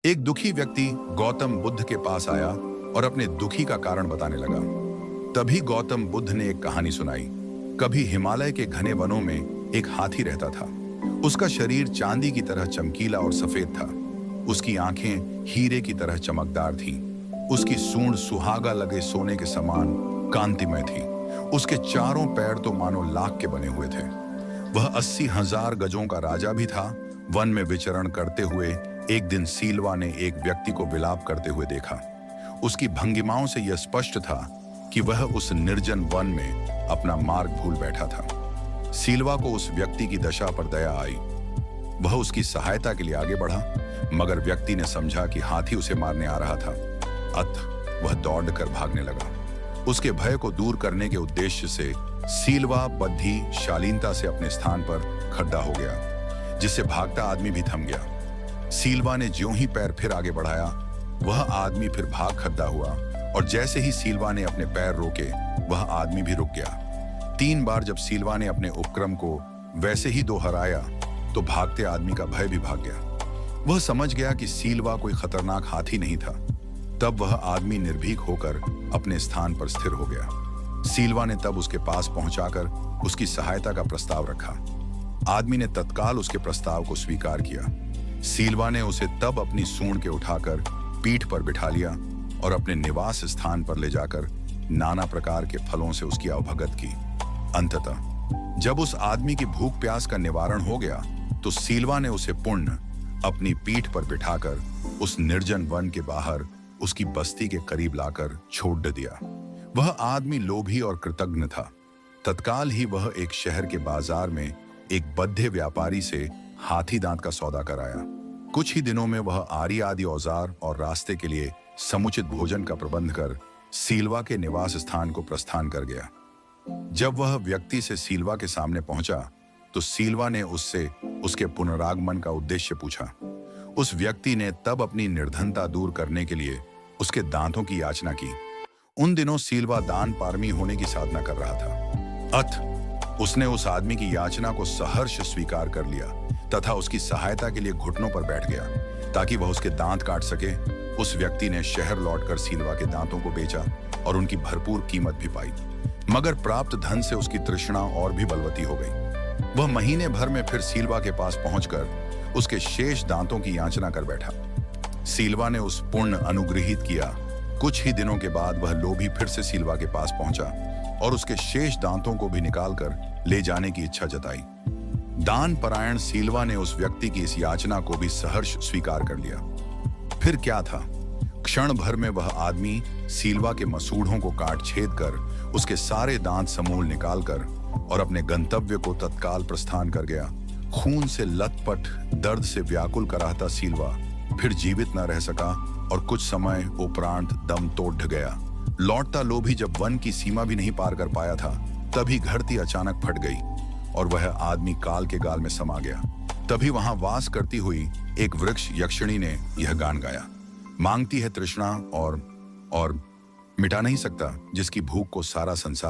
एक दुखी व्यक्ति गौतम बुद्ध के पास आया और अपने दुखी का कारण बताने लगा। तभी गौतम बुद्ध ने एक कहानी सुनाई। कभी हिमालय के घने वनों में एक हाथी रहता था। उसका शरीर चांदी की तरह चमकीला और सफेद था। उसकी आंखें हीरे की तरह चमकदार थीं। उसकी सूंड सुहागा लगे सोने के समान कांतिमय थी। उसके चारों पैर तो मानो लाख के बने हुए थे। वह 80,000 गजों का राजा भी था। वन में विचरण करते हुए एक दिन सीलवा ने एक व्यक्ति को विलाप करते हुए देखा। उसकी भंगिमाओं से यह स्पष्ट था कि वह उस निर्जन वन में अपना मार्ग भूल बैठा था। सीलवा को उस व्यक्ति की दशा पर दया आई। वह उसकी सहायता के लिए आगे बढ़ा, मगर व्यक्ति ने समझा कि हाथी उसे मारने आ रहा था। अतः वह दौड़कर भागने लगा। उसके भय को दूर करने के उद्देश्य से सीलवा बद्धी शालीनता से अपने स्थान पर खड़ा हो गया, जिससे भागता आदमी भी थम गया। सीलवा ने ज्यों ही पैर फिर आगे बढ़ाया, वह आदमी फिर भाग खड़ा हुआ, और जैसे ही सीलवा ने अपने पैर रोके, वह आदमी भी रुक गया। 3 बार जब सीलवा ने अपने उपक्रम को वैसे ही दोहराया, तो भागते आदमी का भय भी भाग गया। वह समझ गया कि सीलवा कोई खतरनाक हाथी नहीं था। तब वह आदमी निर्भीक होकर अपने स्थान पर स्थिर हो गया। सीलवा ने तब उसके पास पहुंचाकर उसकी सहायता का प्रस्ताव रखा। आदमी ने तत्काल उसके प्रस्ताव को स्वीकार किया। सीलवा ने उसे तब अपनी सूंड के उठाकर पीठ पर बिठा लिया और अपने निवास स्थान पर ले जाकर नाना प्रकार के फलों से उसकी अवभगत की। अंततः जब उस आदमी की भूख प्यास का निवारण हो गया, तो सीलवा ने उसे पुण्य अपनी पीठ पर बिठाकर उस निर्जन वन के बाहर उसकी बस्ती के करीब लाकर छोड़ दिया। वह आदमी लोभी और कृतज्ञ था। तत्काल ही वह एक शहर के बाजार में एक बद्धे व्यापारी से हाथी दांत का सौदा कराया। कुछ ही दिनों में वह आरी आदि औजार और रास्ते के लिए समुचित भोजन का प्रबंध कर सीलवा के निवास स्थान को प्रस्थान कर गया। जब वह व्यक्ति से सीलवा के सामने पहुंचा, तो सीलवा ने उससे उसके पुनरागमन का उद्देश्य पूछा। उस व्यक्ति ने तब अपनी निर्धनता दूर करने के लिए उसके दांतों की याचना की। उन दिनों सीलवा दान पारमी होने की साधना कर रहा था। अतः उसने उस आदमी की याचना को सहर्ष स्वीकार कर लिया तथा उसकी सहायता के लिए घुटनों पर बैठ गया, ताकि वह उसके दांत काट सके। उस व्यक्ति ने शहर लौटकर सीलवा के दांतों को बेचा और उनकी भरपूर कीमत भी पाई, मगर प्राप्त धन से उसकी तृष्णा और भी बलवती हो गई। वह महीने भर में फिर सीलवा के पास पहुंचकर उसके शेष दांतों की याचना कर बैठा। सीलवा ने उस पुण्य अनुग्रहित किया। कुछ ही दिनों के बाद वह लोभी फिर से सीलवा के पास पहुंचा और उसके शेष दांतों को भी निकालकर ले जाने की इच्छा जताई। दान परायण सीलवा ने उस व्यक्ति की इस याचना को भी सहर्ष स्वीकार कर लिया। फिर क्या था, क्षण भर में वह आदमी सीलवा के मसूड़ों को काट छेद कर उसके सारे दांत समूल निकालकर और अपने गंतव्य को तत्काल प्रस्थान कर गया। खून से लथपथ, दर्द से व्याकुल कराहता सीलवा फिर जीवित न रह सका और कुछ समय उपरांत दम तोड़ गया। लौटता लोभी जब वन की सीमा भी नहीं पार कर पाया था, तभी घड़ती अचानक फट गई और वह आदमी काल के गाल में समा गया। तभी वहां वास करती हुई एक वृक्ष यक्षिणी ने यह गान गाया। मांगती है तृष्णा और मिटा नहीं सकता जिसकी भूख को सारा संसार